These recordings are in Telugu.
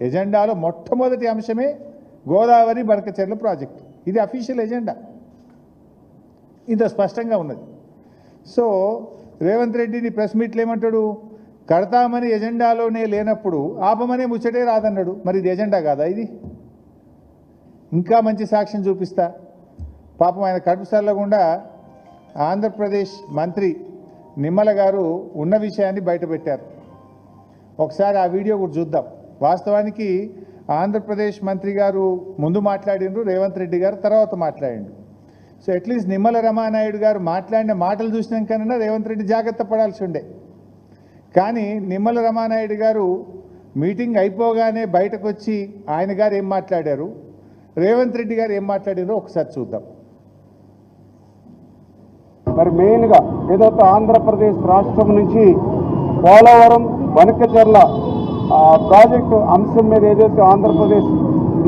ఎజెండాలో మొట్టమొదటి అంశమే గోదావరి బనకచెర్ల ప్రాజెక్టు. ఇది అఫీషియల్ ఎజెండా, ఇంత స్పష్టంగా ఉన్నది. సో రేవంత్ రెడ్డిని ప్రెస్ మీట్లు ఏమంటాడు, కడతామని ఎజెండాలోనే లేనప్పుడు ఆపమనే ముచ్చటే రాదన్నాడు. మరి ఇది ఎజెండా కాదా? ఇది ఇంకా మంచి సాక్ష్యం చూపిస్తా. పాపం ఆయన కడుపు సల్లకుండా ఆంధ్రప్రదేశ్ మంత్రి నిమ్మల గారు ఉన్న విషయాన్ని బయటపెట్టారు. ఒకసారి ఆ వీడియో కూడా చూద్దాం. వాస్తవానికి ఆంధ్రప్రదేశ్ మంత్రి గారు ముందు మాట్లాడిండ్రు, రేవంత్ రెడ్డి గారు తర్వాత మాట్లాడిండు. సో అట్లీస్ట్ నిమ్మల రమానాయుడు గారు మాట్లాడిన మాటలు చూసినాకన్నా రేవంత్ రెడ్డి జాగ్రత్త పడాల్సి ఉండే. కానీ నిమ్మల రమానాయుడు గారు మీటింగ్ అయిపోగానే బయటకు వచ్చి ఆయన గారు ఏం మాట్లాడారు, రేవంత్ రెడ్డి గారు ఏం మాట్లాడారో ఒకసారి చూద్దాం. మరి మెయిన్గా ఏదైతే ఆంధ్రప్రదేశ్ రాష్ట్రం నుంచి పోలవరం బనకచెర్ల ప్రాజెక్టు అంశం మీద ఏదైతే ఆంధ్రప్రదేశ్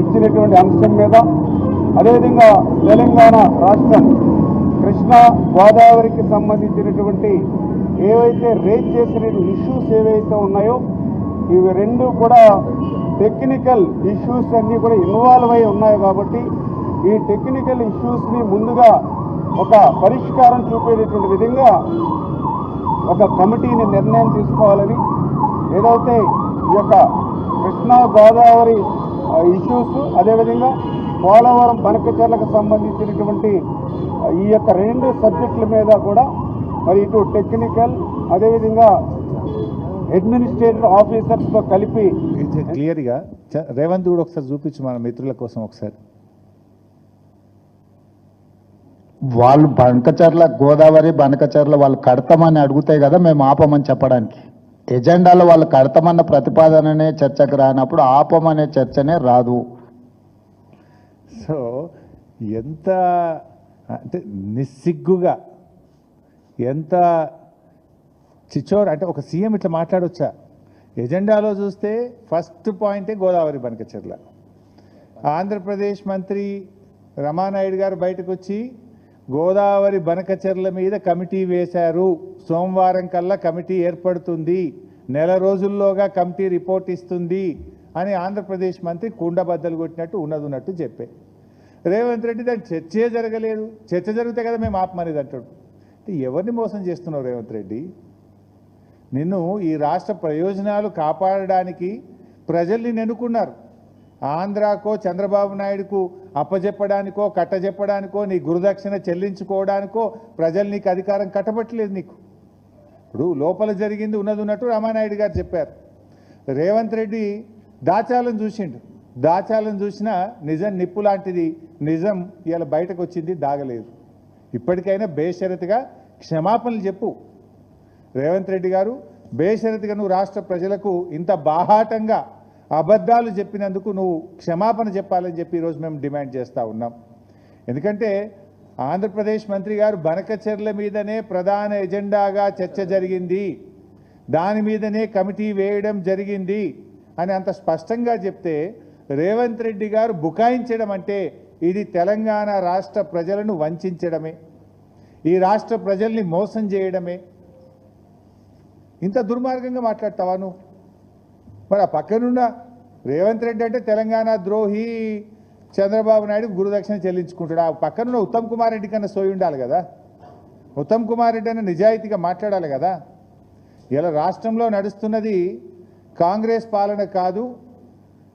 ఇచ్చినటువంటి అంశం మీద, అదేవిధంగా తెలంగాణ రాష్ట్రం కృష్ణా గోదావరికి సంబంధించినటువంటి ఏవైతే రేజ్ చేసిన ఇష్యూస్ ఏవైతే ఉన్నాయో ఇవి రెండు కూడా టెక్నికల్ ఇష్యూస్ అన్నీ కూడా ఇన్వాల్వ్ అయి ఉన్నాయి. కాబట్టి ఈ టెక్నికల్ ఇష్యూస్ని ముందుగా ఒక పరిష్కారం చూపేటటువంటి విధంగా ఒక కమిటీని నిర్ణయం తీసుకోవాలని, ఏదైతే ఈ యొక్క కృష్ణా గోదావరి ఇష్యూస్, అదేవిధంగా పోలవరం బనకచెర్లకు సంబంధించినటువంటి ఈ యొక్క రెండు సబ్జెక్టుల మీద కూడా మరి ఇటు టెక్నికల్ అదేవిధంగా అడ్మినిస్ట్రేటివ్ ఆఫీసర్స్తో కలిపి క్లియర్గా రేవంత్ కూడా ఒకసారి చూపించు మన మిత్రుల కోసం. ఒకసారి వాళ్ళు బనకచెర్ల గోదావరి బనకచెర్ల వాళ్ళు కడతామని అడుగుతాయి కదా, మేము ఆపమని చెప్పడానికి. ఎజెండాలో వాళ్ళు కడతామన్న ప్రతిపాదననే చర్చకు రానప్పుడు ఆపమనే చర్చనే రాదు. సో ఎంత అంటే నిస్సిగ్గుగా, ఎంత చిచోర్ అంటే ఒక సీఎం ఇట్లా మాట్లాడొచ్చా? ఎజెండాలో చూస్తే ఫస్ట్ పాయింటే గోదావరి బనకచెర్ల. ఆంధ్రప్రదేశ్ మంత్రి రమానాయుడు గారు బయటకు వచ్చి గోదావరి బనకచెర్ల మీద కమిటీ వేశారు, సోమవారం కల్లా కమిటీ ఏర్పడుతుంది, నెల రోజుల్లోగా కమిటీ రిపోర్ట్ ఇస్తుంది అని ఆంధ్రప్రదేశ్ మంత్రి కుండబద్దలు కొట్టినట్టు ఉన్నట్టు చెప్పే. రేవంత్ రెడ్డి దాని చర్చే జరగలేదు, చర్చ జరిగితే కదా మేము ఆపమనేది అంటాడు. ఎవరిని మోసం చేస్తున్నావు రేవంత్ రెడ్డి? నిన్ను ఈ రాష్ట్ర ప్రయోజనాలు కాపాడడానికి ప్రజల్ని నెన్నుకున్నారు. ఆంధ్రాకో చంద్రబాబు నాయుడుకు అప్పజెప్పడానికో కట్టజెప్పడానికో నీ గురుదక్షిణ చెల్లించుకోవడానికో ప్రజలు నీకు అధికారం కట్టబట్టలేదు. నీకు ఇప్పుడు లోపల జరిగింది ఉన్నట్టు రామానాయుడు గారు చెప్పారు. రేవంత్ రెడ్డి దాచాలను చూసిండు, దాచాలను చూసినా నిజం నిప్పు లాంటిది, నిజం ఇలా బయటకు వచ్చింది, దాగలేదు. ఇప్పటికైనా బేషరతుగా క్షమాపణలు చెప్పు రేవంత్ రెడ్డి గారు. బేషరతుగా నువ్వు రాష్ట్ర ప్రజలకు ఇంత బాహాటంగా అబద్ధాలు చెప్పినందుకు నువ్వు క్షమాపణ చెప్పాలని చెప్పి ఈరోజు మేము డిమాండ్ చేస్తూ ఉన్నాం. ఎందుకంటే ఆంధ్రప్రదేశ్ మంత్రి గారు బనకచెర్ల మీదనే ప్రధాన ఎజెండాగా చర్చ జరిగింది, దాని మీదనే కమిటీ వేయడం జరిగింది అని అంత స్పష్టంగా చెప్తే రేవంత్ రెడ్డి గారు బుకాయించడం అంటే ఇది తెలంగాణ రాష్ట్ర ప్రజలను వంచడమే, ఈ రాష్ట్ర ప్రజల్ని మోసం చేయడమే. ఇంత దుర్మార్గంగా మాట్లాడతావా నువ్వు? మరి ఆ పక్కనున్న రేవంత్ రెడ్డి అంటే తెలంగాణ ద్రోహి, చంద్రబాబు నాయుడు గురుదక్షిణ చెల్లించుకుంటాడు. ఆ పక్కనున్న ఉత్తమ్ కుమార్ రెడ్డి కన్నా సోయి ఉండాలి కదా. ఉత్తమ్ కుమార్ రెడ్డి అన్న నిజాయితీగా మాట్లాడాలి కదా. ఇలా రాష్ట్రంలో నడుస్తున్నది కాంగ్రెస్ పాలన కాదు,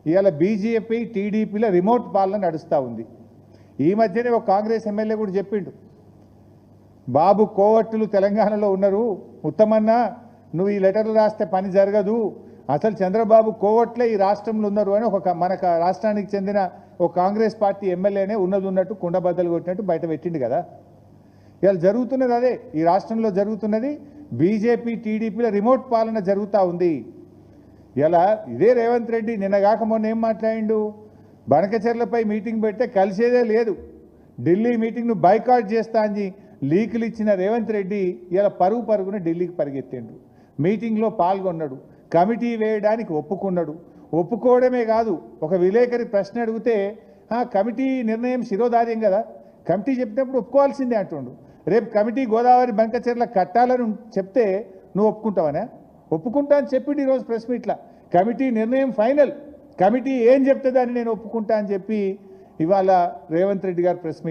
ఇవాళ బీజేపీ టీడీపీల రిమోట్ పాలన నడుస్తూ ఉంది. ఈ మధ్యనే ఒక కాంగ్రెస్ ఎమ్మెల్యే కూడా చెప్పిండు, బాబు కోవట్టులు తెలంగాణలో ఉన్నారు, ఉత్తమన్న నువ్వు ఈ లెటర్లు రాస్తే పని జరగదు, అసలు చంద్రబాబు కోవట్లే ఈ రాష్ట్రంలో ఉన్నారు అని మన రాష్ట్రానికి చెందిన ఒక కాంగ్రెస్ పార్టీ ఎమ్మెల్యేనే ఉన్నట్టు కుండబద్దలు కొట్టినట్టు బయట పెట్టిండు కదా. ఇవాళ జరుగుతున్నది అదే, ఈ రాష్ట్రంలో జరుగుతున్నది బీజేపీ టీడీపీల రిమోట్ పాలన జరుగుతూ ఉంది. ఇలా ఇదే రేవంత్ రెడ్డి నిన్నగాక మొన్న ఏం మాట్లాడిండు, బనకచెర్లపై మీటింగ్ పెడితే కలిసేదే లేదు, ఢిల్లీ మీటింగ్ను బైకాట్ చేస్తా అని లీకులు ఇచ్చిన రేవంత్ రెడ్డి ఇలా పరుగున ఢిల్లీకి పరిగెత్తిండు, మీటింగ్లో పాల్గొన్నాడు, కమిటీ వేయడానికి ఒప్పుకున్నాడు. ఒప్పుకోవడమే కాదు, ఒక విలేకరి ప్రశ్న అడిగితే కమిటీ నిర్ణయం శిరోధార్యం కదా, కమిటీ చెప్పినప్పుడు ఒప్పుకోవాల్సిందే అంటుండు. రేపు కమిటీ గోదావరి బనకచెర్ల కట్టాలని చెప్తే నువ్వు ఒప్పుకుంటావనే? ఒప్పుకుంటా అని చెప్పిండు ఈరోజు ప్రెస్ మీట్లా. కమిటీ నిర్ణయం ఫైనల్, కమిటీ ఏం చెప్తుందని నేను ఒప్పుకుంటా అని చెప్పి ఇవాళ రేవంత్ రెడ్డి గారు ప్రెస్ మీట్